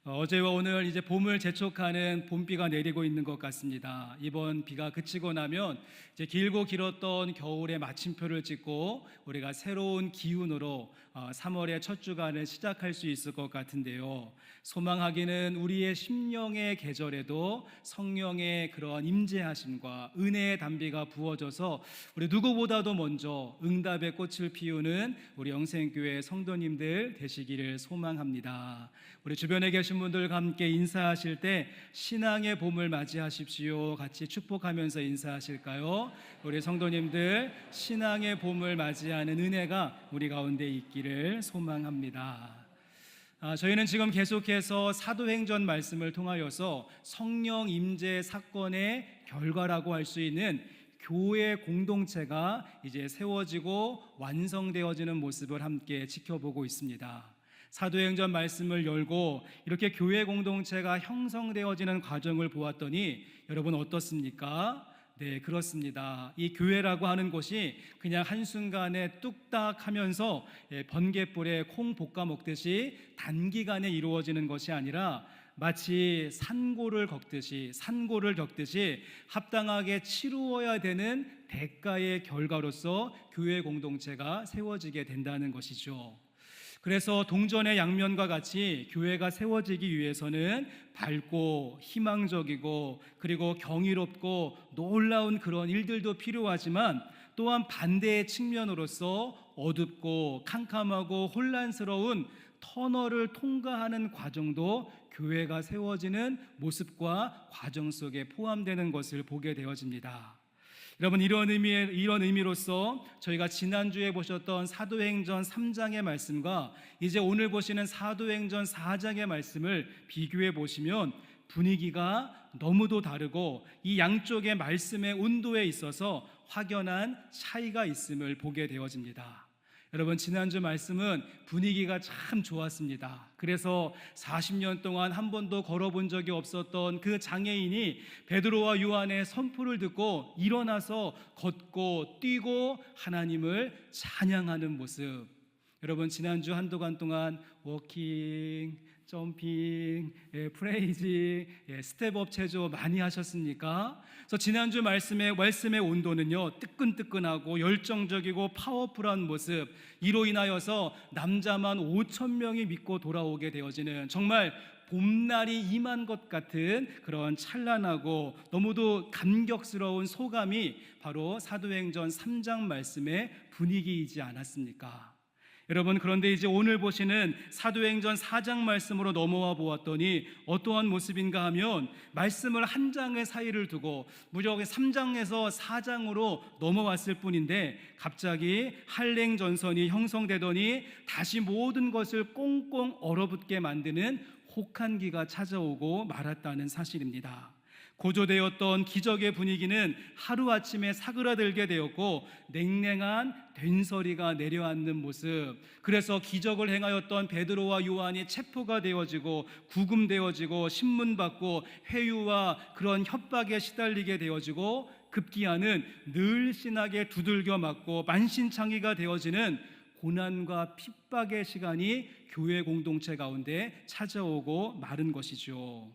어제와 오늘 이제 봄을 재촉하는 봄비가 내리고 있는 것 같습니다. 이번 비가 그치고 나면 이제 길고 길었던 겨울의 마침표를 찍고 우리가 새로운 기운으로 3월의 첫 주간을 시작할 수 있을 것 같은데요. 소망하기는 우리의 심령의 계절에도 성령의 그런 임재하심과 은혜의 단비가 부어져서 우리 누구보다도 먼저 응답의 꽃을 피우는 우리 영생교회 성도님들 되시기를 소망합니다. 우리 주변에 계신 분들과 함께 인사하실 때 신앙의 봄을 맞이하십시오. 같이 축복하면서 인사하실까요? 우리 성도님들 신앙의 봄을 맞이하는 은혜가 우리 가운데 있기를 소망합니다. 저희는 지금 계속해서 사도행전 말씀을 통하여서 성령 임재 사건의 결과라고 할 수 있는 교회 공동체가 이제 세워지고 완성되어지는 모습을 함께 지켜보고 있습니다. 사도행전 말씀을 열고 이렇게 교회 공동체가 형성되어지는 과정을 보았더니 여러분 어떻습니까? 네, 그렇습니다. 이 교회라고 하는 것이 그냥 한순간에 뚝딱 하면서 번갯불에 콩 볶아 먹듯이 단기간에 이루어지는 것이 아니라 마치 산고를 겪듯이 합당하게 치루어야 되는 대가의 결과로서 교회 공동체가 세워지게 된다는 것이죠. 그래서 동전의 양면과 같이 교회가 세워지기 위해서는 밝고 희망적이고 그리고 경이롭고 놀라운 그런 일들도 필요하지만 또한 반대의 측면으로서 어둡고 캄캄하고 혼란스러운 터널을 통과하는 과정도 교회가 세워지는 모습과 과정 속에 포함되는 것을 보게 되어집니다. 여러분, 이런 의미로서 저희가 지난주에 보셨던 사도행전 3장의 말씀과 이제 오늘 보시는 사도행전 4장의 말씀을 비교해 보시면 분위기가 너무도 다르고 이 양쪽의 말씀의 온도에 있어서 확연한 차이가 있음을 보게 되어집니다. 여러분, 지난주 말씀은 분위기가 참 좋았습니다. 그래서 40년 동안 한 번도 걸어본 적이 없었던 그 장애인이 베드로와 요한의 선포를 듣고 일어나서 걷고 뛰고 하나님을 찬양하는 모습. 여러분, 지난주 한 주간 동안 워킹, 점핑, 프레이지, 스텝업 체조 많이 하셨습니까? 그래서 지난주 말씀의 온도는요, 뜨끈뜨끈하고 열정적이고 파워풀한 모습, 이로 인하여서 남자만 5,000명이 믿고 돌아오게 되어지는 정말 봄날이 임한 것 같은 그런 찬란하고 너무도 감격스러운 소감이 바로 사도행전 3장 말씀의 분위기이지 않았습니까? 여러분, 그런데 이제 오늘 보시는 사도행전 4장 말씀으로 넘어와 보았더니 어떠한 모습인가 하면 말씀을 한 장의 사이를 두고 무려 3장에서 4장으로 넘어왔을 뿐인데 갑자기 한랭전선이 형성되더니 다시 모든 것을 꽁꽁 얼어붙게 만드는 혹한기가 찾아오고 말았다는 사실입니다. 고조되었던 기적의 분위기는 하루아침에 사그라들게 되었고 냉랭한 된소리가 내려앉는 모습, 그래서 기적을 행하였던 베드로와 요한이 체포가 되어지고 구금되어지고 신문받고 회유와 그런 협박에 시달리게 되어지고 급기야는 늘씬하게 두들겨 맞고 만신창이가 되어지는 고난과 핍박의 시간이 교회 공동체 가운데 찾아오고 마른 것이죠.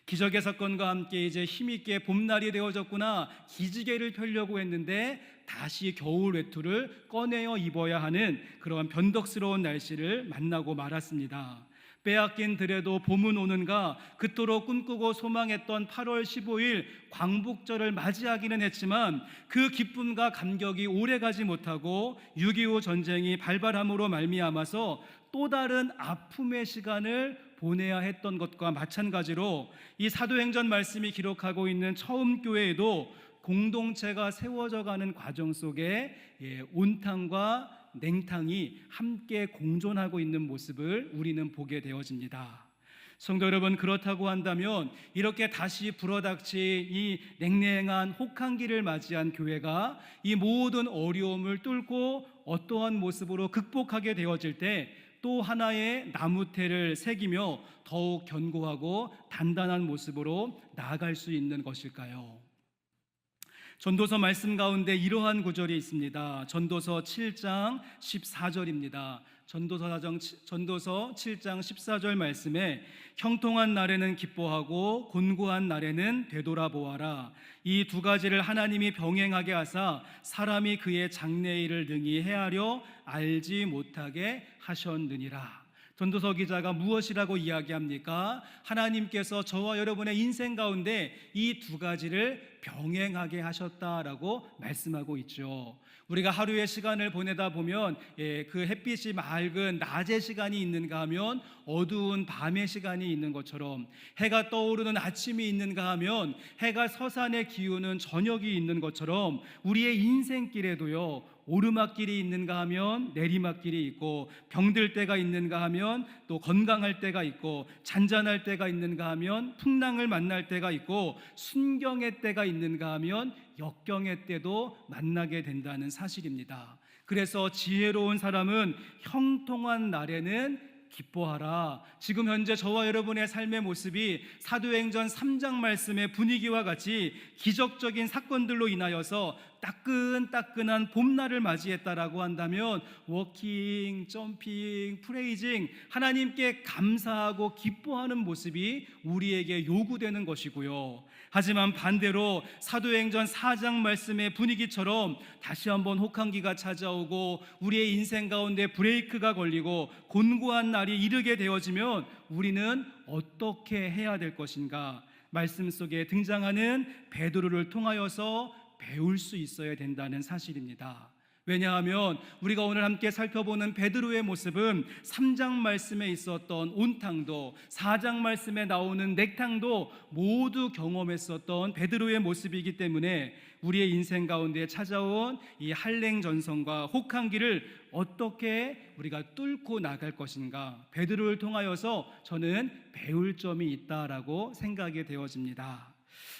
기적의 사건과 함께 이제 힘있게 봄날이 되어졌구나, 기지개를 펴려고 했는데 다시 겨울 외투를 꺼내어 입어야 하는 그런 변덕스러운 날씨를 만나고 말았습니다. 빼앗긴 들에도 봄은 오는가, 그토록 꿈꾸고 소망했던 8월 15일 광복절을 맞이하기는 했지만 그 기쁨과 감격이 오래가지 못하고 6.25 전쟁이 발발함으로 말미암아서 또 다른 아픔의 시간을 보내야 했던 것과 마찬가지로 이 사도행전 말씀이 기록하고 있는 처음 교회에도 공동체가 세워져가는 과정 속에 온탕과 냉탕이 함께 공존하고 있는 모습을 우리는 보게 되어집니다. 성도 여러분, 그렇다고 한다면 이렇게 다시 불어닥친 이 냉랭한 혹한기를 맞이한 교회가 이 모든 어려움을 뚫고 어떠한 모습으로 극복하게 되어질 때 또 하나의 나무태를 새기며 더욱 견고하고 단단한 모습으로 나아갈 수 있는 것일까요? 전도서 말씀 가운데 이러한 구절이 있습니다. 전도서 7장 14절입니다. 전도서 7장 14절 말씀에 형통한 날에는 기뻐하고 곤고한 날에는 되돌아보아라. 이 두 가지를 하나님이 병행하게 하사 사람이 그의 장래일을 능히 헤아려 알지 못하게 하셨느니라. 전도서 기자가 무엇이라고 이야기합니까? 하나님께서 저와 여러분의 인생 가운데 이 두 가지를 병행하게 하셨다라고 말씀하고 있죠. 우리가 하루의 시간을 보내다 보면 그 햇빛이 맑은 낮의 시간이 있는가 하면 어두운 밤의 시간이 있는 것처럼, 해가 떠오르는 아침이 있는가 하면 해가 서산에 기우는 저녁이 있는 것처럼, 우리의 인생길에도요 오르막길이 있는가 하면 내리막길이 있고, 병들 때가 있는가 하면 또 건강할 때가 있고, 잔잔할 때가 있는가 하면 풍랑을 만날 때가 있고, 순경의 때가 있는가 하면 역경의 때도 만나게 된다는 사실입니다. 그래서 지혜로운 사람은 형통한 날에는 기뻐하라. 지금 현재 저와 여러분의 삶의 모습이 사도행전 3장 말씀의 분위기와 같이 기적적인 사건들로 인하여서 따끈따끈한 봄날을 맞이했다라고 한다면 워킹, 점핑, 프레이징, 하나님께 감사하고 기뻐하는 모습이 우리에게 요구되는 것이고요. 하지만 반대로 사도행전 4장 말씀의 분위기처럼 다시 한번 혹한기가 찾아오고 우리의 인생 가운데 브레이크가 걸리고 곤고한 날이 이르게 되어지면 우리는 어떻게 해야 될 것인가? 말씀 속에 등장하는 베드로를 통하여서 배울 수 있어야 된다는 사실입니다. 왜냐하면 우리가 오늘 함께 살펴보는 베드로의 모습은 3장 말씀에 있었던 온탕도 4장 말씀에 나오는 냉탕도 모두 경험했었던 베드로의 모습이기 때문에 우리의 인생 가운데 찾아온 이 한랭전선과 혹한기를 어떻게 우리가 뚫고 나갈 것인가, 베드로를 통하여서 저는 배울 점이 있다라고 생각이 되어집니다.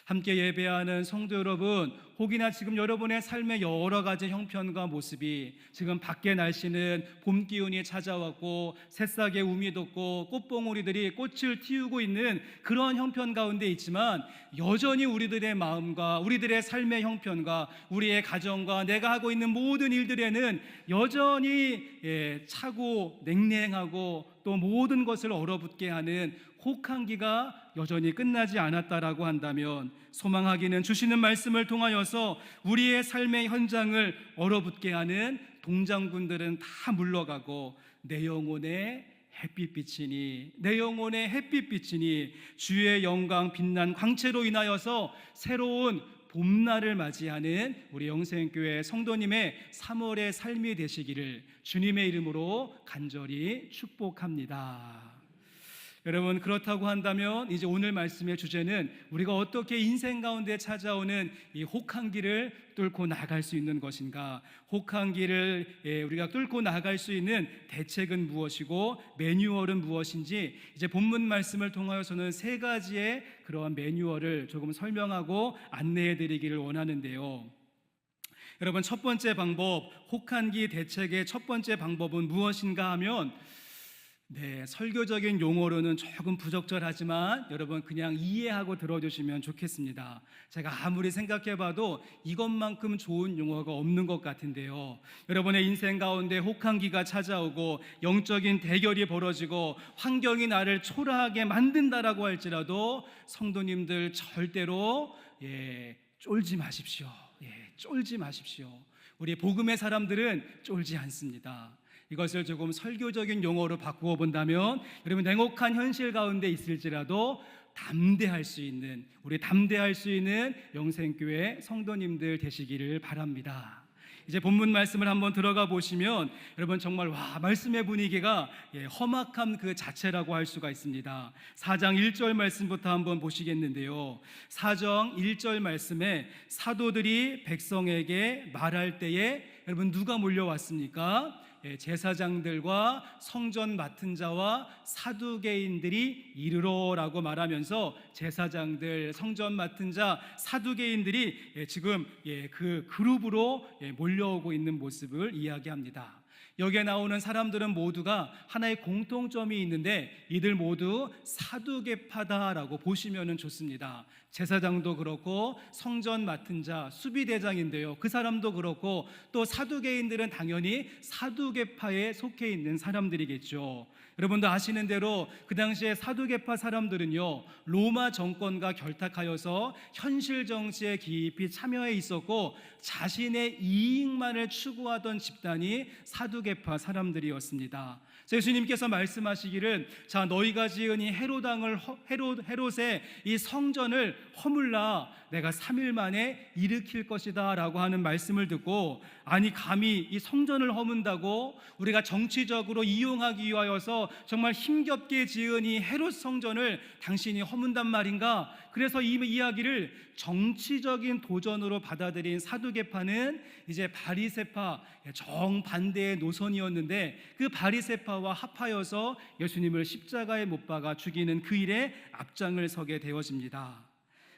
함께 예배하는 성도 여러분, 혹이나 지금 여러분의 삶의 여러 가지 형편과 모습이, 지금 밖에 날씨는 봄 기운이 찾아왔고 새싹의 움이 돋고 꽃봉오리들이 꽃을 틔우고 있는 그런 형편 가운데 있지만, 여전히 우리들의 마음과 우리들의 삶의 형편과 우리의 가정과 내가 하고 있는 모든 일들에는 여전히 차고 냉랭하고 또 모든 것을 얼어붙게 하는 혹한기가 여전히 끝나지 않았다라고 한다면, 소망하기는 주시는 말씀을 통하여서 우리의 삶의 현장을 얼어붙게 하는 동장군들은 다 물러가고 내 영혼의 햇빛빛이니, 내 영혼의 햇빛빛이니 주의 영광 빛난 광채로 인하여서 새로운 봄날을 맞이하는 우리 영생교회 성도님의 3월의 삶이 되시기를 주님의 이름으로 간절히 축복합니다. 여러분, 그렇다고 한다면 이제 오늘 말씀의 주제는 우리가 어떻게 인생 가운데 찾아오는 이 혹한기를 뚫고 나갈 수 있는 것인가, 혹한기를 우리가 뚫고 나갈 수 있는 대책은 무엇이고 매뉴얼은 무엇인지, 이제 본문 말씀을 통하여서는 세 가지의 그러한 매뉴얼을 조금 설명하고 안내해 드리기를 원하는데요. 여러분, 첫 번째 방법, 혹한기 대책의 첫 번째 방법은 무엇인가 하면, 설교적인 용어로는 조금 부적절하지만 여러분 그냥 이해하고 들어주시면 좋겠습니다. 제가 아무리 생각해봐도 이것만큼 좋은 용어가 없는 것 같은데요. 여러분의 인생 가운데 혹한기가 찾아오고 영적인 대결이 벌어지고 환경이 나를 초라하게 만든다라고 할지라도 성도님들 절대로 쫄지 마십시오. 쫄지 마십시오. 우리 복음의 사람들은 쫄지 않습니다. 이것을 조금 설교적인 용어로 바꾸어 본다면, 여러분 냉혹한 현실 가운데 있을지라도 담대할 수 있는, 우리 담대할 수 있는 영생교회 성도님들 되시기를 바랍니다. 이제 본문 말씀을 한번 들어가 보시면 여러분 정말 말씀의 분위기가 험악함 그 자체라고 할 수가 있습니다. 4장 1절 말씀부터 한번 보시겠는데요. 4장 1절 말씀에 사도들이 백성에게 말할 때에 여러분 누가 몰려왔습니까? 제사장들과 성전 맡은 자와 사두개인들이 이르러라고 말하면서 제사장들, 성전 맡은 자, 사두개인들이 지금 그 그룹으로 몰려오고 있는 모습을 이야기합니다. 여기에 나오는 사람들은 모두가 하나의 공통점이 있는데 이들 모두 사두개파다라고 보시면 좋습니다. 제사장도 그렇고 성전 맡은 자 수비대장인데요, 그 사람도 그렇고 또 사두개인들은 당연히 사두개파에 속해 있는 사람들이겠죠. 여러분도 아시는 대로 그 당시에 사두개파 사람들은요, 로마 정권과 결탁하여서 현실 정치에 깊이 참여해 있었고 자신의 이익만을 추구하던 집단이 사두개파 사람들이었습니다. 예수님께서 말씀하시기를, 자, 너희가 지은 이 헤롯의 이 성전을 허물라 내가 3일 만에 일으킬 것이다 라고 하는 말씀을 듣고, 아니 감히 이 성전을 허문다고? 우리가 정치적으로 이용하기 위하여서 정말 힘겹게 지은 이 헤롯 성전을 당신이 허문단 말인가? 그래서 이 이야기를 정치적인 도전으로 받아들인 사두개파는 이제 바리새파 정반대의 노선이었는데, 그 바리새파와 합하여서 예수님을 십자가에 못 박아 죽이는 그 일에 앞장을 서게 되어집니다.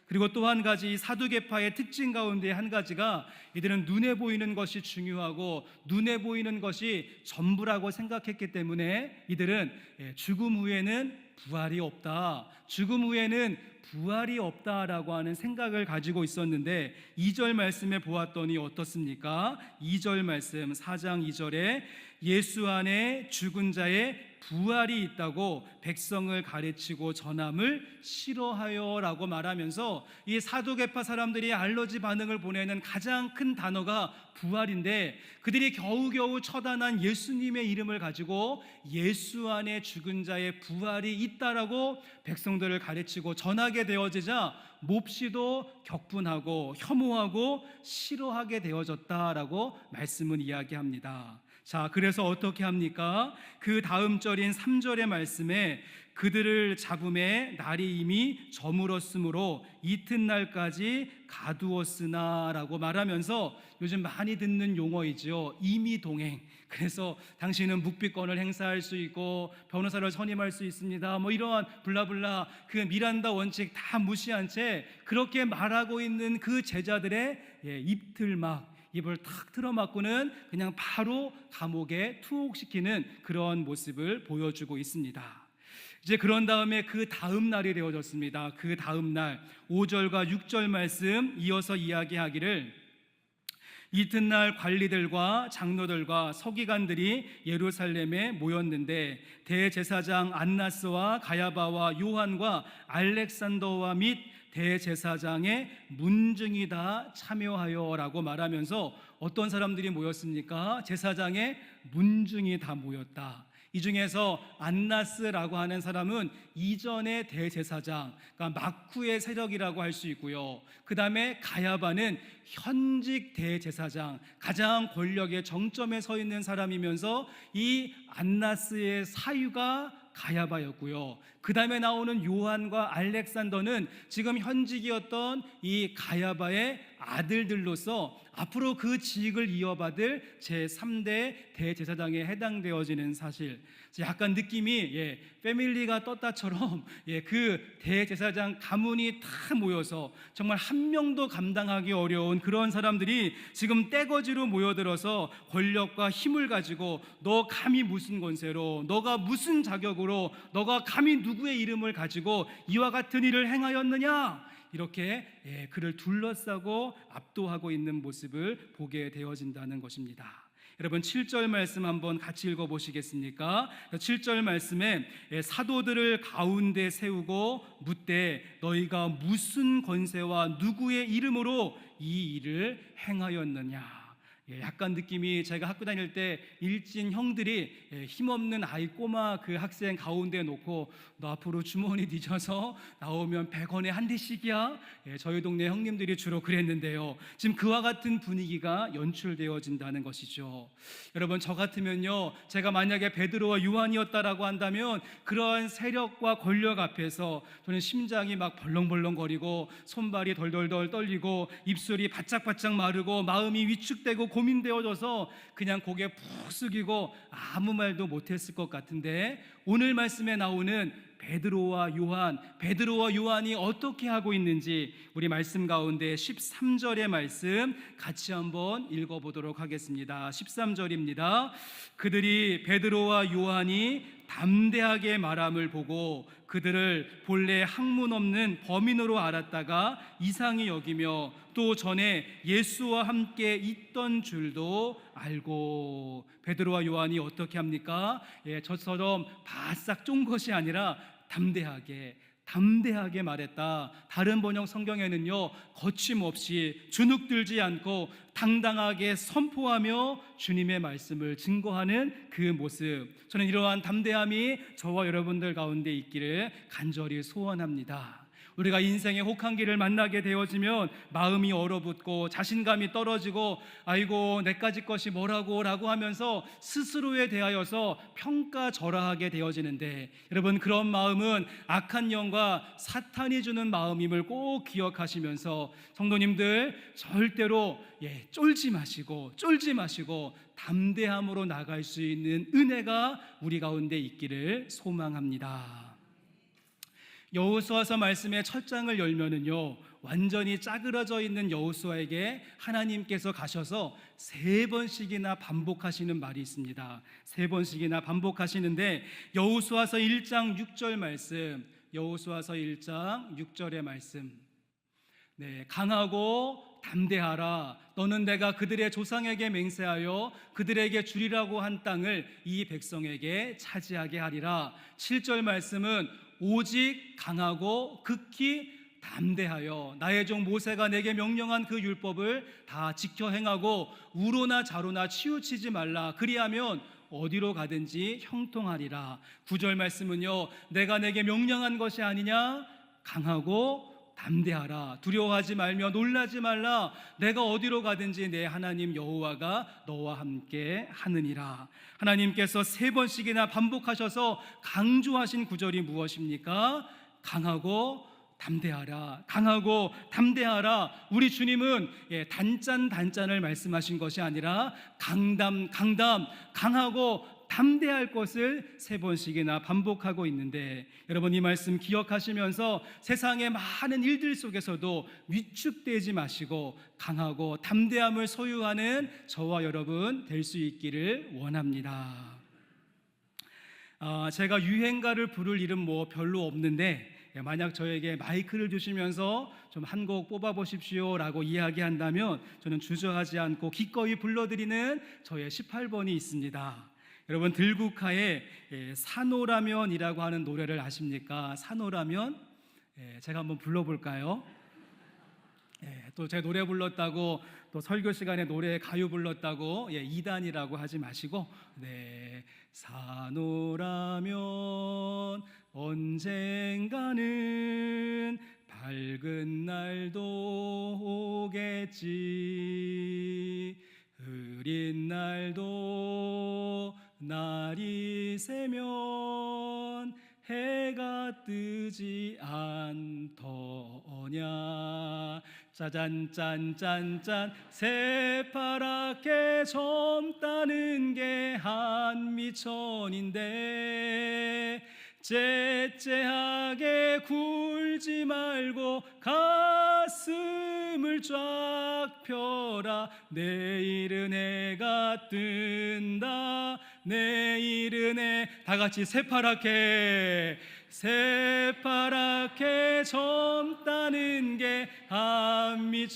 그리고 또 한 가지, 사두개파의 특징 가운데 한 가지가, 이들은 눈에 보이는 것이 중요하고 눈에 보이는 것이 전부라고 생각했기 때문에 이들은 죽음 후에는 부활이 없다, 죽음 후에는 부활이 없다라고 하는 생각을 가지고 있었는데, 2절 말씀에 보았더니 어떻습니까? 2절 말씀, 4장 2절에 예수 안에 죽은 자의 부활이 있다고 백성을 가르치고 전함을 싫어하여 라고 말하면서, 이 사두개파 사람들이 알러지 반응을 보내는 가장 큰 단어가 부활인데, 그들이 겨우겨우 처단한 예수님의 이름을 가지고 예수 안에 죽은 자의 부활이 있다라고 백성들을 가르치고 전하게 되어지자 몹시도 격분하고 혐오하고 싫어하게 되어졌다라고 말씀은 이야기합니다. 자, 그래서 어떻게 합니까? 그 다음 절인 3절의 말씀에 그들을 잡음에 날이 이미 저물었으므로 이튿날까지 가두었으나 라고 말하면서, 요즘 많이 듣는 용어이죠, 임의동행. 그래서 당신은 묵비권을 행사할 수 있고 변호사를 선임할 수 있습니다, 뭐 이러한 블라블라 그 미란다 원칙 다 무시한 채 그렇게 말하고 있는 그 제자들의 입틀막, 입을 탁 틀어막고는 그냥 바로 감옥에 투옥시키는 그런 모습을 보여주고 있습니다. 이제 그런 다음에 그 다음 날이 되어졌습니다. 그 다음 날 5절과 6절 말씀 이어서 이야기하기를, 이튿날 관리들과 장로들과 서기관들이 예루살렘에 모였는데 대제사장 안나스와 가야바와 요한과 알렉산더와 및 대제사장의 문중이 다 참여하여 라고 말하면서, 어떤 사람들이 모였습니까? 제사장의 문중이 다 모였다. 이 중에서 안나스라고 하는 사람은 이전의 대제사장, 그러니까 막후의 세력이라고 할 수 있고요. 그 다음에 가야바는 현직 대제사장, 가장 권력의 정점에 서 있는 사람이면서 이 안나스의 사유가 가야바였고요. 그 다음에 나오는 요한과 알렉산더는 지금 현직이었던 이 가야바의 아들들로서 앞으로 그 직을 이어받을 제3대 대제사장에 해당되어지는 사실, 약간 느낌이 패밀리가 떴다처럼 그 대제사장 가문이 다 모여서 정말 한 명도 감당하기 어려운 그런 사람들이 지금 떼거지로 모여들어서 권력과 힘을 가지고, 너 감히 무슨 권세로, 너가 무슨 자격으로, 너가 감히 누구의 이름을 가지고 이와 같은 일을 행하였느냐, 이렇게 그를 둘러싸고 압도하고 있는 모습을 보게 되어진다는 것입니다. 여러분 7절 말씀 한번 같이 읽어보시겠습니까? 7절 말씀에 사도들을 가운데 세우고 묻되 너희가 무슨 권세와 누구의 이름으로 이 일을 행하였느냐. 약간 느낌이, 제가 학교 다닐 때 일진 형들이 힘없는 아이 꼬마 그 학생 가운데 놓고, 너 앞으로 주머니 뒤져서 나오면 100원에 한 대씩이야. 저희 동네 형님들이 주로 그랬는데요, 지금 그와 같은 분위기가 연출되어진다는 것이죠. 여러분, 저 같으면요, 제가 만약에 베드로와 요한이었다라고 한다면 그런 세력과 권력 앞에서 저는 심장이 막 벌렁벌렁거리고 손발이 덜덜덜 떨리고 입술이 바짝바짝 마르고 마음이 위축되고 고민되어져서 그냥 고개 푹 숙이고 아무 말도 못했을 것 같은데, 오늘 말씀에 나오는 베드로와 요한이 어떻게 하고 있는지 우리 말씀 가운데 13절의 말씀 같이 한번 읽어보도록 하겠습니다. 13절입니다. 그들이 베드로와 요한이 담대하게 말함을 보고 그들을 본래 학문 없는 범인으로 알았다가 이상히 여기며 또 전에 예수와 함께 있던 줄도 알고. 베드로와 요한이 어떻게 합니까? 저처럼 바싹 쫀 것이 아니라 담대하게 말했다. 다른 번역 성경에는요, 거침없이 주눅들지 않고 당당하게 선포하며 주님의 말씀을 증거하는 그 모습, 저는 이러한 담대함이 저와 여러분들 가운데 있기를 간절히 소원합니다. 우리가 인생의 혹한기를 만나게 되어지면 마음이 얼어붙고 자신감이 떨어지고 아이고 내까지 것이 뭐라고 라고 하면서 스스로에 대하여서 평가절하하게 되어지는데, 여러분 그런 마음은 악한 영과 사탄이 주는 마음임을 꼭 기억하시면서 성도님들 절대로 쫄지 마시고 담대함으로 나갈 수 있는 은혜가 우리 가운데 있기를 소망합니다. 여호수아서 말씀의 첫 장을 열면은요, 완전히 짜그러져 있는 여호수아에게 하나님께서 가셔서 3번씩이나 반복하시는 말이 있습니다. 3번씩이나 반복하시는데, 여호수아서 1장 6절 말씀, 여호수아서 1장 6절의 말씀, 강하고 담대하라. 너는 내가 그들의 조상에게 맹세하여 그들에게 주리라고 한 땅을 이 백성에게 차지하게 하리라. 7절 말씀은 오직 강하고 극히 담대하여 나의 종 모세가 내게 명령한 그 율법을 다 지켜 행하고 우로나 좌로나 치우치지 말라. 그리하면 어디로 가든지 형통하리라. 9절 말씀은요, 내가 내게 명령한 것이 아니냐? 강하고 담대하라. 두려워하지 말며 놀라지 말라. 내가 어디로 가든지 내 하나님 여호와가 너와 함께 하느니라. 하나님께서 3번씩이나 반복하셔서 강조하신 구절이 무엇입니까? 강하고 담대하라. 강하고 담대하라. 우리 주님은 단짠을 말씀하신 것이 아니라 강하고 담대할 것을 3번씩이나 반복하고 있는데, 여러분 이 말씀 기억하시면서 세상의 많은 일들 속에서도 위축되지 마시고 강하고 담대함을 소유하는 저와 여러분 될 수 있기를 원합니다. 제가 유행가를 부를 일은 별로 없는데, 만약 저에게 마이크를 주시면서 좀 한 곡 뽑아보십시오 라고 이야기한다면 저는 주저하지 않고 기꺼이 불러드리는 저의 18번이 있습니다. 여러분 들국화의 산호라면이라고 하는 노래를 아십니까? 산호라면? 제가 한번 불러볼까요? 또 제가 노래 불렀다고 또 설교 시간에 노래 가요 불렀다고 이단이라고 하지 마시고, 산호라면 언젠가는 밝은 날도 오겠지. 흐린 날도 날이 새면 해가 뜨지 않더냐. 짜잔짠짠짠 새파랗게 젊다는 게 한미천인데, 째째하게 굴지 말고 가슴을 쫙 펴라. 내일은 해가 뜬다. 내일은 다 같이 새파랗게 젊다는 게 한미천인데,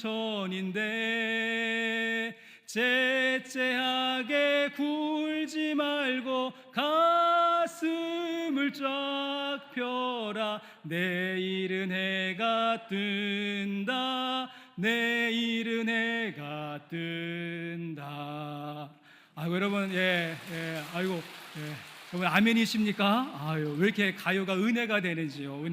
째째하게 굴지 말고 가슴을 쫙 펴라. 내일은 해가 뜬다. 내일은 해가 뜬다. 여러분, 여러분 아멘이십니까? 왜 이렇게 가요가 은혜가 되는지요?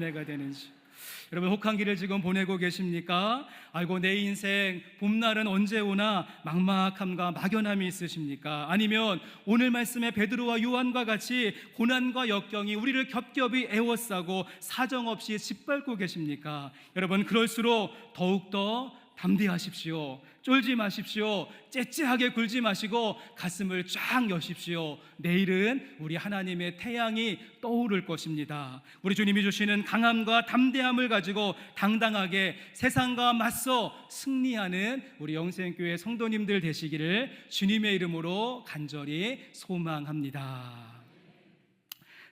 여러분 혹한기를 지금 보내고 계십니까? 아이고 내 인생 봄날은 언제 오나 막막함과 막연함이 있으십니까? 아니면 오늘 말씀에 베드로와 요한과 같이 고난과 역경이 우리를 겹겹이 에워싸고 사정없이 짓밟고 계십니까? 여러분 그럴수록 더욱더 담대하십시오. 쫄지 마십시오. 째째하게 굴지 마시고 가슴을 쫙 여십시오. 내일은 우리 하나님의 태양이 떠오를 것입니다. 우리 주님이 주시는 강함과 담대함을 가지고 당당하게 세상과 맞서 승리하는 우리 영생교회 성도님들 되시기를 주님의 이름으로 간절히 소망합니다.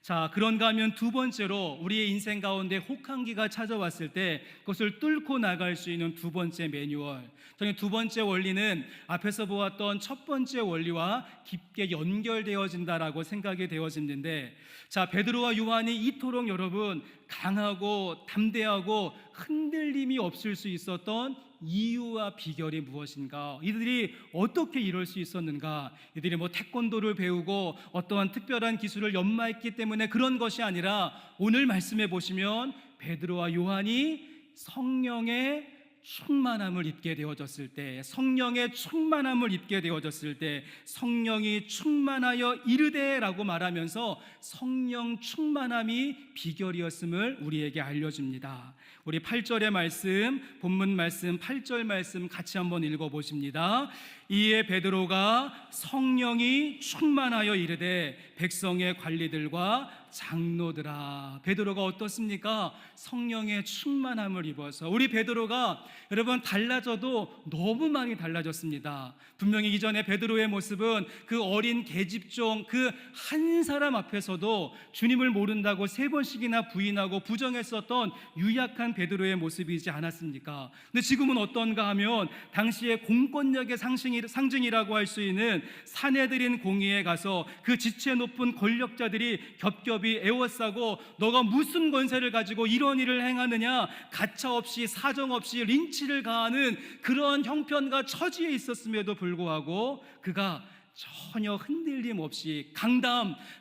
자, 그런가 하면 두 번째로 우리의 인생 가운데 혹한기가 찾아왔을 때 그것을 뚫고 나갈 수 있는 두 번째 매뉴얼, 저는 두 번째 원리는 앞에서 보았던 첫 번째 원리와 깊게 연결되어진다라고 생각이 되어지는데, 자, 베드로와 요한이 이토록 여러분 강하고 담대하고 흔들림이 없을 수 있었던 이유와 비결이 무엇인가? 이들이 어떻게 이럴 수 있었는가? 이들이 태권도를 배우고 어떠한 특별한 기술을 연마했기 때문에 그런 것이 아니라, 오늘 말씀해 보시면 베드로와 요한이 성령의 충만함을 입게 되어졌을 때, 성령의 충만함을 입게 되어졌을 때, 성령이 충만하여 이르되라고 말하면서 성령 충만함이 비결이었음을 우리에게 알려줍니다. 우리 8절의 말씀, 본문 말씀 8절 말씀 같이 한번 읽어보십니다. 이에 베드로가 성령이 충만하여 이르되 백성의 관리들과 장로들아. 베드로가 어떻습니까? 성령의 충만함을 입어서. 우리 베드로가 여러분 달라져도 너무 많이 달라졌습니다. 분명히 이전에 베드로의 모습은 그 어린 계집종 그 한 사람 앞에서도 주님을 모른다고 3번씩이나 부인하고 부정했었던 유약한 베드로의 모습이지 않았습니까? 근데 지금은 어떤가 하면 당시의 공권력의 상징이라고 할 수 있는 사내들인 공의에 가서 그 지체 높은 권력자들이 겹겹이 애워싸고 너가 무슨 권세를 가지고 이런 일을 행하느냐, 가차없이 사정없이 린치를 가하는 그런 형편과 처지에 있었음에도 불구하고 그가 전혀 흔들림 없이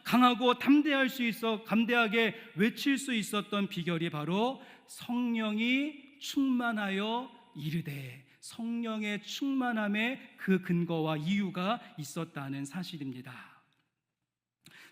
강하고 담대할 수 있어 담대하게 외칠 수 있었던 비결이 바로 성령이 충만하여 이르되, 성령의 충만함에 그 근거와 이유가 있었다는 사실입니다.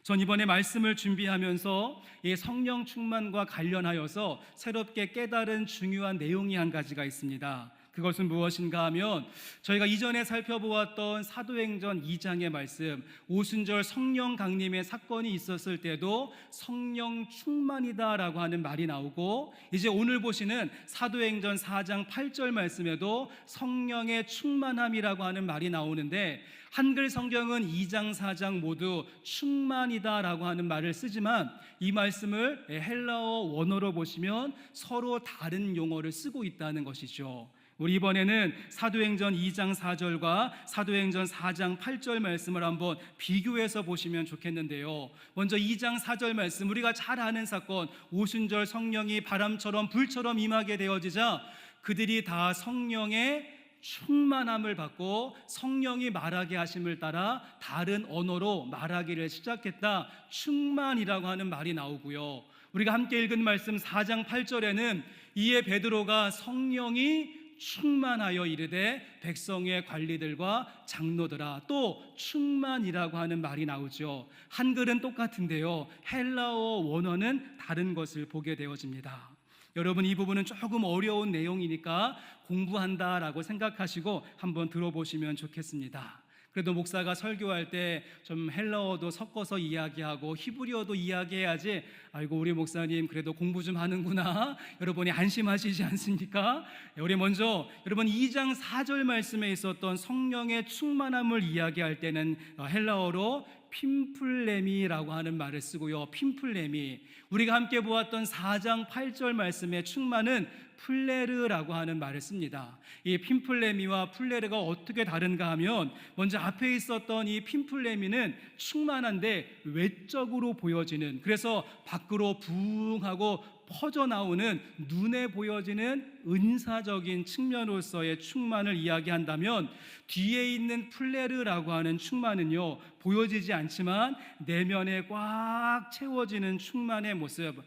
전 이번에 말씀을 준비하면서 이 성령 충만과 관련하여서 새롭게 깨달은 중요한 내용이 한 가지가 있습니다. 그것은 무엇인가 하면 저희가 이전에 살펴보았던 사도행전 2장의 말씀, 오순절 성령 강림의 사건이 있었을 때도 성령 충만이다라고 하는 말이 나오고, 이제 오늘 보시는 사도행전 4장 8절 말씀에도 성령의 충만함이라고 하는 말이 나오는데, 한글 성경은 2장 4장 모두 충만이다라고 하는 말을 쓰지만 이 말씀을 헬라어 원어로 보시면 서로 다른 용어를 쓰고 있다는 것이죠. 우리 이번에는 사도행전 2장 4절과 사도행전 4장 8절 말씀을 한번 비교해서 보시면 좋겠는데요. 먼저 2장 4절 말씀, 우리가 잘 아는 사건, 오순절 성령이 바람처럼 불처럼 임하게 되어지자 그들이 다 성령의 충만함을 받고 성령이 말하게 하심을 따라 다른 언어로 말하기를 시작했다. 충만이라고 하는 말이 나오고요. 우리가 함께 읽은 말씀 4장 8절에는 이에 베드로가 성령이 충만하여 이르되 백성의 관리들과 장로들아, 또 충만이라고 하는 말이 나오죠. 한글은 똑같은데요, 헬라어 원어는 다른 것을 보게 되어집니다. 여러분, 이 부분은 조금 어려운 내용이니까 공부한다라고 생각하시고 한번 들어보시면 좋겠습니다. 그래도 목사가 설교할 때 좀 헬라어도 섞어서 이야기하고 히브리어도 이야기해야지, 아이고 우리 목사님 그래도 공부 좀 하는구나, 여러분이 안심하시지 않습니까? 우리 먼저 여러분 2장 4절 말씀에 있었던 성령의 충만함을 이야기할 때는 헬라어로 핀플레미라고 하는 말을 쓰고요. 핀플레미, 우리가 함께 보았던 4장 8절 말씀의 충만은 플레르라고 하는 말을 씁니다. 이 핀플레미와 플레르가 어떻게 다른가 하면, 먼저 앞에 있었던 이 핀플레미는 충만한데 외적으로 보여지는, 그래서 밖으로 부흥하고 퍼져나오는 눈에 보여지는 은사적인 측면으로서의 충만을 이야기한다면, 뒤에 있는 플레르라고 하는 충만은요, 보여지지 않지만 내면에 꽉 채워지는 충만의 모습,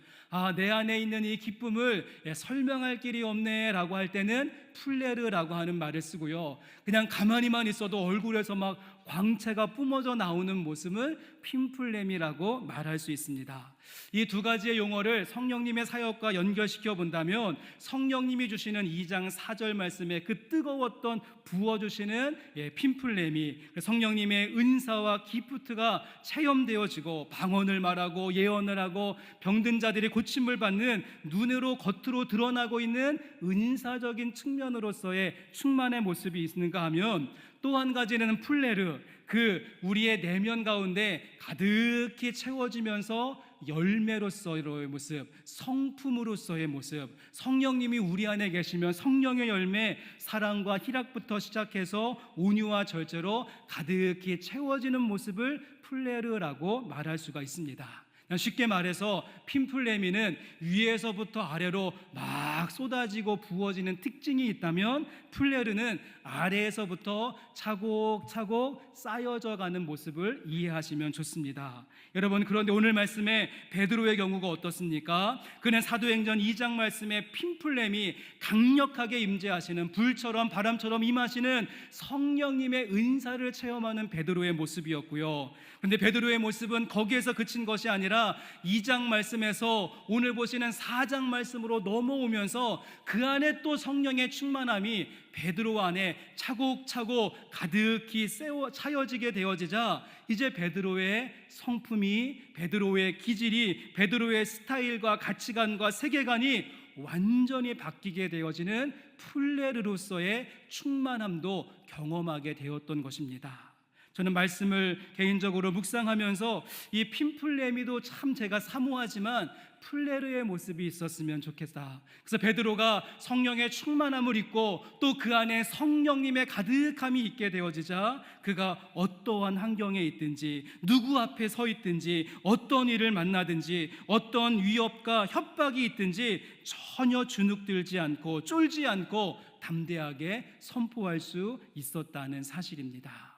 내 안에 있는 이 기쁨을 설명할 길이 없네라고 할 때는 플레르라고 하는 말을 쓰고요. 그냥 가만히만 있어도 얼굴에서 막 광채가 뿜어져 나오는 모습을 핀플렘이라고 말할 수 있습니다. 이 두 가지의 용어를 성령님의 사역과 연결시켜 본다면 성령님이 주시는 2장 4절 말씀에 그 뜨거웠던 부어주시는 핀플렘이 성령님의 은사와 기프트가 체험되어지고 방언을 말하고 예언을 하고 병든 자들이 고침을 받는 눈으로 겉으로 드러나고 있는 은사적인 측면으로서의 충만의 모습이 있는가 하면, 또 한 가지는 플레르, 그 우리의 내면 가운데 가득히 채워지면서 열매로서의 모습, 성품으로서의 모습, 성령님이 우리 안에 계시면 성령의 열매, 사랑과 희락부터 시작해서 온유와 절제로 가득히 채워지는 모습을 플레르라고 말할 수가 있습니다. 쉽게 말해서 핀플레미는 위에서부터 아래로 막 쏟아지고 부어지는 특징이 있다면, 플레르는 아래에서부터 차곡차곡 쌓여져 가는 모습을 이해하시면 좋습니다. 여러분, 그런데 오늘 말씀에 베드로의 경우가 어떻습니까? 그는 사도행전 2장 말씀에 핀플렘이 강력하게 임재하시는, 불처럼 바람처럼 임하시는 성령님의 은사를 체험하는 베드로의 모습이었고요. 그런데 베드로의 모습은 거기에서 그친 것이 아니라 2장 말씀에서 오늘 보시는 4장 말씀으로 넘어오면서 그 안에 또 성령의 충만함이 베드로 안에 차곡차곡 가득히 차여지게 되어지자, 이제 베드로의 성품이, 베드로의 기질이, 베드로의 스타일과 가치관과 세계관이 완전히 바뀌게 되어지는 플레르로서의 충만함도 경험하게 되었던 것입니다. 저는 말씀을 개인적으로 묵상하면서 이 핀플레미도 참 제가 사모하지만 플레르의 모습이 있었으면 좋겠다. 그래서 베드로가 성령의 충만함을 입고 또 그 안에 성령님의 가득함이 있게 되어지자, 그가 어떠한 환경에 있든지, 누구 앞에 서 있든지, 어떤 일을 만나든지, 어떤 위협과 협박이 있든지 전혀 주눅들지 않고 쫄지 않고 담대하게 선포할 수 있었다는 사실입니다.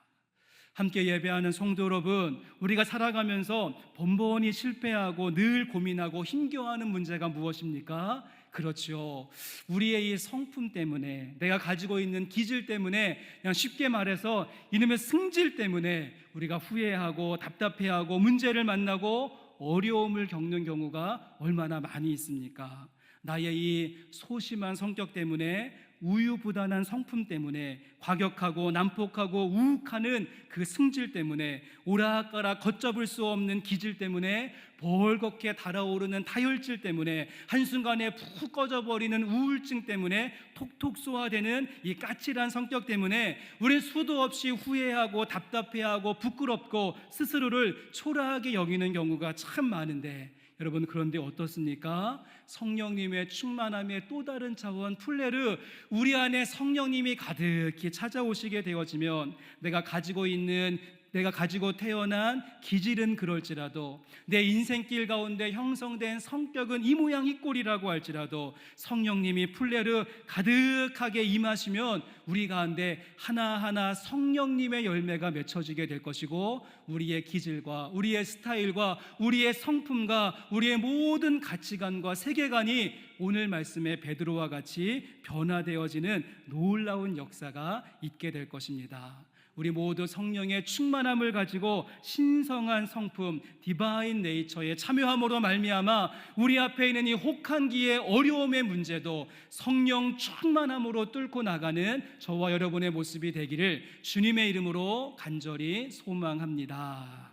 함께 예배하는 성도 여러분, 우리가 살아가면서 번번이 실패하고 늘 고민하고 힘겨워하는 문제가 무엇입니까? 그렇죠. 우리의 이 성품 때문에, 내가 가지고 있는 기질 때문에, 그냥 쉽게 말해서 이놈의 승질 때문에 우리가 후회하고 답답해하고 문제를 만나고 어려움을 겪는 경우가 얼마나 많이 있습니까? 나의 이 소심한 성격 때문에, 우유부단한 성품 때문에, 과격하고 난폭하고 우욱하는 그 승질 때문에, 오락가락 걷잡을 수 없는 기질 때문에, 벌겋게 달아오르는 다혈질 때문에, 한순간에 푹 꺼져버리는 우울증 때문에, 톡톡 쏘아대는 이 까칠한 성격 때문에 우린 수도 없이 후회하고 답답해하고 부끄럽고 스스로를 초라하게 여기는 경우가 참 많은데, 여러분, 그런데 어떻습니까? 성령님의 충만함의 또 다른 차원 플레르, 우리 안에 성령님이 가득히 찾아오시게 되어지면 내가 가지고 태어난 기질은 그럴지라도, 내 인생길 가운데 형성된 성격은 이 모양 이 꼴이라고 할지라도 성령님이 플레르 가득하게 임하시면 우리 가운데 하나하나 성령님의 열매가 맺혀지게 될 것이고, 우리의 기질과 우리의 스타일과 우리의 성품과 우리의 모든 가치관과 세계관이 오늘 말씀의 베드로와 같이 변화되어지는 놀라운 역사가 있게 될 것입니다. 우리 모두 성령의 충만함을 가지고 신성한 성품, 디바인 네이처에 참여함으로 말미암아 우리 앞에 있는 이 혹한기의 어려움의 문제도 성령 충만함으로 뚫고 나가는 저와 여러분의 모습이 되기를 주님의 이름으로 간절히 소망합니다.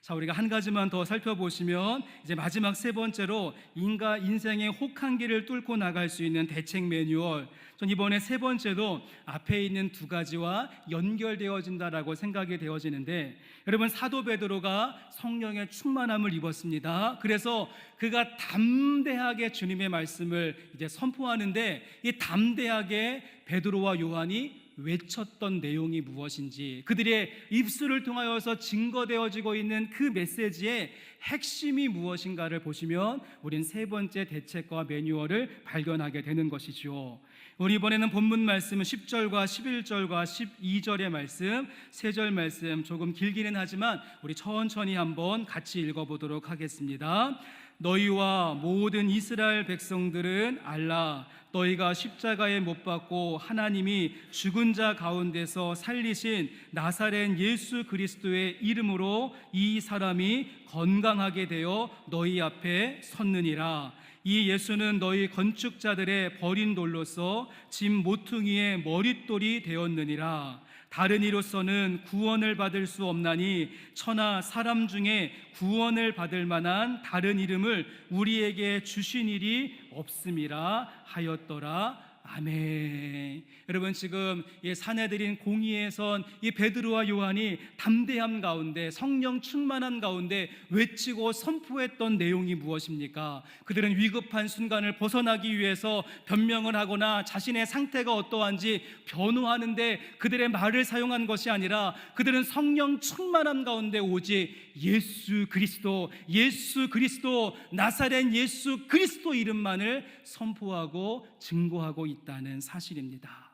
자, 우리가 한 가지만 더 살펴보시면 이제 마지막 세 번째로 인생의 혹한기를 뚫고 나갈 수 있는 대책 매뉴얼, 전 이번에 세 번째도 앞에 있는 두 가지와 연결되어진다라고 생각이 되어지는데, 여러분, 사도 베드로가 성령의 충만함을 입었습니다. 그래서 그가 담대하게 주님의 말씀을 이제 선포하는데, 이 담대하게 베드로와 요한이 외쳤던 내용이 무엇인지, 그들의 입술을 통하여서 증거되어지고 있는 그 메시지의 핵심이 무엇인가를 보시면 우린 세 번째 대책과 매뉴얼을 발견하게 되는 것이죠. 우리 이번에는 본문 말씀은 10절과 11절과 12절의 말씀, 세 절 말씀 조금 길기는 하지만 우리 천천히 한번 같이 읽어보도록 하겠습니다. 너희와 모든 이스라엘 백성들은 알라. 너희가 십자가에 못 박고 하나님이 죽은 자 가운데서 살리신 나사렛 예수 그리스도의 이름으로 이 사람이 건강하게 되어 너희 앞에 섰느니라. 이 예수는 너희 건축자들의 버린 돌로서 집 모퉁이의 머릿돌이 되었느니라. 다른 이로서는 구원을 받을 수 없나니 천하 사람 중에 구원을 받을 만한 다른 이름을 우리에게 주신 일이 없음이라 하였더라. 아멘. 여러분, 지금 이 사내들인 공의에 선 이 베드로와 요한이 담대함 가운데, 성령 충만함 가운데 외치고 선포했던 내용이 무엇입니까? 그들은 위급한 순간을 벗어나기 위해서 변명을 하거나 자신의 상태가 어떠한지 변호하는데 그들의 말을 사용한 것이 아니라 그들은 성령 충만함 가운데 오직 예수 그리스도, 예수 그리스도, 나사렛 예수 그리스도 이름만을 선포하고 증거하고 있다는 사실입니다.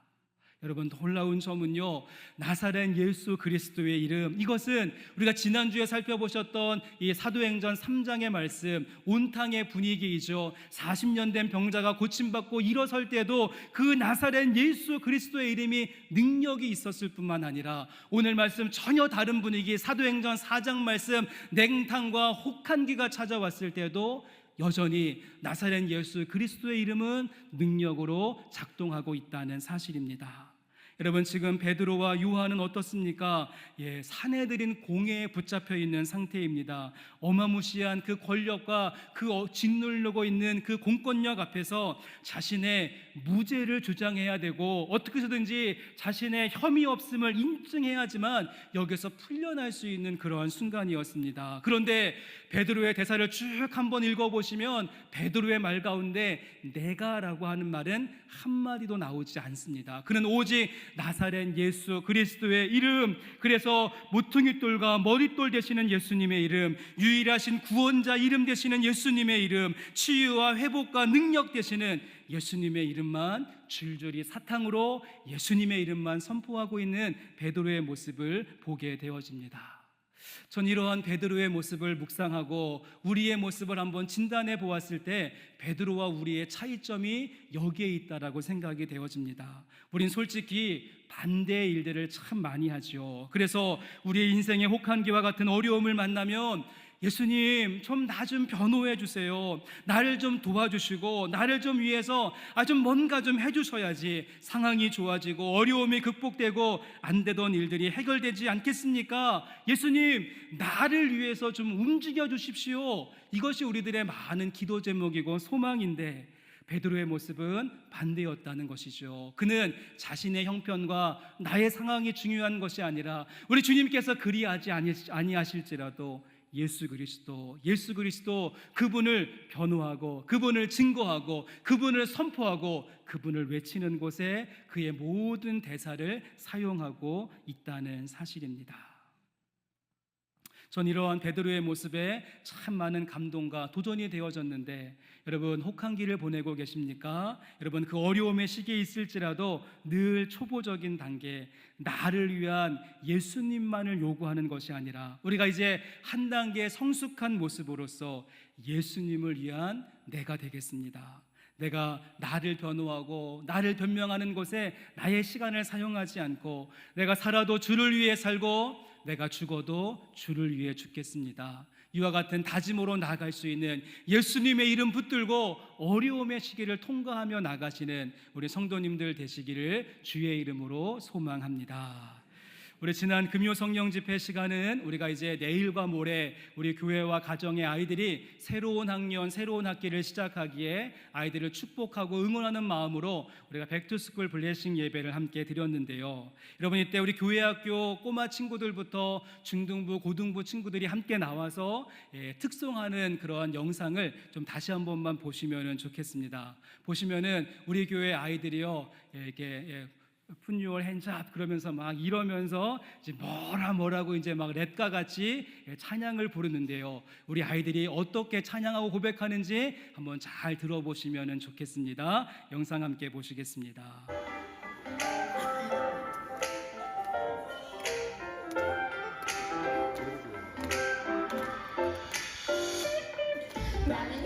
여러분, 놀라운 점은요, 나사렛 예수 그리스도의 이름, 이것은 우리가 지난주에 살펴보셨던 이 사도행전 3장의 말씀, 온탕의 분위기이죠. 40년 된 병자가 고침받고 일어설 때도 그 나사렛 예수 그리스도의 이름이 능력이 있었을 뿐만 아니라 오늘 말씀 전혀 다른 분위기, 사도행전 4장 말씀, 냉탕과 혹한기가 찾아왔을 때도 여전히 나사렛 예수 그리스도의 이름은 능력으로 작동하고 있다는 사실입니다. 여러분, 지금 베드로와 요한은 어떻습니까? 사내들인 공회에 붙잡혀 있는 상태입니다. 어마무시한 그 권력과 그 짓누르고 있는 그 공권력 앞에서 자신의 무죄를 주장해야 되고 어떻게 해서든지 자신의 혐의 없음을 인증해야지만 여기서 풀려날 수 있는 그러한 순간이었습니다. 그런데 베드로의 대사를 쭉 한번 읽어보시면 베드로의 말 가운데 내가라고 하는 말은 한마디도 나오지 않습니다. 그는 오직 나사렛 예수 그리스도의 이름, 그래서 모퉁이돌과 머릿돌 되시는 예수님의 이름, 유일하신 구원자 이름 되시는 예수님의 이름, 치유와 회복과 능력 되시는 예수님의 이름만 줄줄이 사탕으로 예수님의 이름만 선포하고 있는 베드로의 모습을 보게 되어집니다. 전 이러한 베드로의 모습을 묵상하고 우리의 모습을 한번 진단해 보았을 때 베드로와 우리의 차이점이 여기에 있다라고 생각이 되어집니다. 우린 솔직히 반대의 일들을 참 많이 하죠. 그래서 우리의 인생의 혹한기와 같은 어려움을 만나면 예수님, 좀 나 좀 변호해 주세요. 나를 좀 도와주시고 나를 좀 위해서 좀 뭔가 좀 해주셔야지 상황이 좋아지고 어려움이 극복되고 안 되던 일들이 해결되지 않겠습니까? 예수님, 나를 위해서 좀 움직여 주십시오. 이것이 우리들의 많은 기도 제목이고 소망인데 베드로의 모습은 반대였다는 것이죠. 그는 자신의 형편과 나의 상황이 중요한 것이 아니라 우리 주님께서 그리하지 아니하실지라도 예수 그리스도 그분을 변호하고 그분을 증거하고 그분을 선포하고 그분을 외치는 곳에 그의 모든 대사를 사용하고 있다는 사실입니다. 전 이러한 베드로의 모습에 참 많은 감동과 도전이 되어졌는데 여러분, 혹한기를 보내고 계십니까? 여러분, 그 어려움의 시기에 있을지라도 늘 초보적인 단계, 나를 위한 예수님만을 요구하는 것이 아니라 우리가 이제 한 단계 성숙한 모습으로서 예수님을 위한 내가 되겠습니다. 내가 나를 변호하고 나를 변명하는 곳에 나의 시간을 사용하지 않고 내가 살아도 주를 위해 살고 내가 죽어도 주를 위해 죽겠습니다. 이와 같은 다짐으로 나아갈 수 있는 예수님의 이름 붙들고 어려움의 시기를 통과하며 나가시는 우리 성도님들 되시기를 주의 이름으로 소망합니다. 우리 지난 금요 성령 집회 시간은 우리가 이제 내일과 모레 우리 교회와 가정의 아이들이 새로운 학년, 새로운 학기를 시작하기에 아이들을 축복하고 응원하는 마음으로 우리가 백투스쿨 블레싱 예배를 함께 드렸는데요. 여러분, 이때 우리 교회 학교 꼬마 친구들부터 중등부, 고등부 친구들이 함께 나와서 특송하는 그러한 영상을 좀 다시 한 번만 보시면 좋겠습니다. 보시면은 우리 교회 아이들이요, 이렇게 Put your hands up 그러면서 막 이러면서 이제 뭐라고 이제 막 랩과 같이 찬양을 부르는데요. 우리 아이들이 어떻게 찬양하고 고백하는지 한번 잘 들어보시면 좋겠습니다. 영상 함께 보시겠습니다. 나는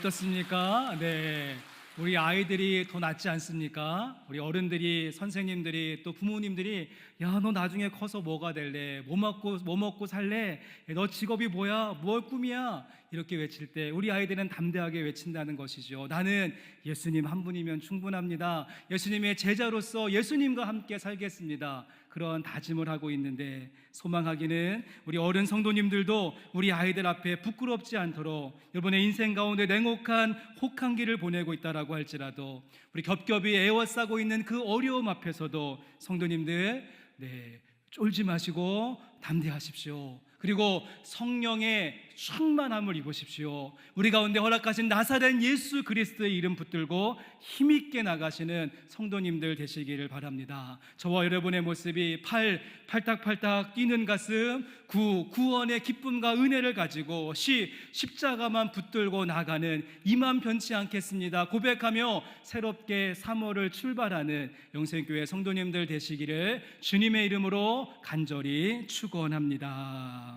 어떻습니까? 네. 우리 아이들이 더 낫지 않습니까? 우리 어른들이, 선생님들이, 또 부모님들이 야, 너 나중에 커서 뭐가 될래? 뭐 먹고 살래? 너 직업이 뭐야? 뭘 꿈이야? 이렇게 외칠 때 우리 아이들은 담대하게 외친다는 것이죠. 나는 예수님 한 분이면 충분합니다. 예수님의 제자로서 예수님과 함께 살겠습니다. 그런 다짐을 하고 있는데, 소망하기는 우리 어른 성도님들도 우리 아이들 앞에 부끄럽지 않도록 이번에 인생 가운데 냉혹한 혹한기를 보내고 있다라고 할지라도 우리 겹겹이 애워싸고 있는 그 어려움 앞에서도 성도님들, 쫄지 마시고 담대하십시오. 그리고 성령의 충만함을 입으십시오. 우리 가운데 허락하신 나사렛 예수 그리스도의 이름 붙들고 힘있게 나가시는 성도님들 되시기를 바랍니다. 저와 여러분의 모습이 팔딱팔딱 뛰는 가슴, 구원의 기쁨과 은혜를 가지고 십자가만 붙들고 나가는 이만 변치 않겠습니다 고백하며 새롭게 3월을 출발하는 영생교회 성도님들 되시기를 주님의 이름으로 간절히 축원합니다.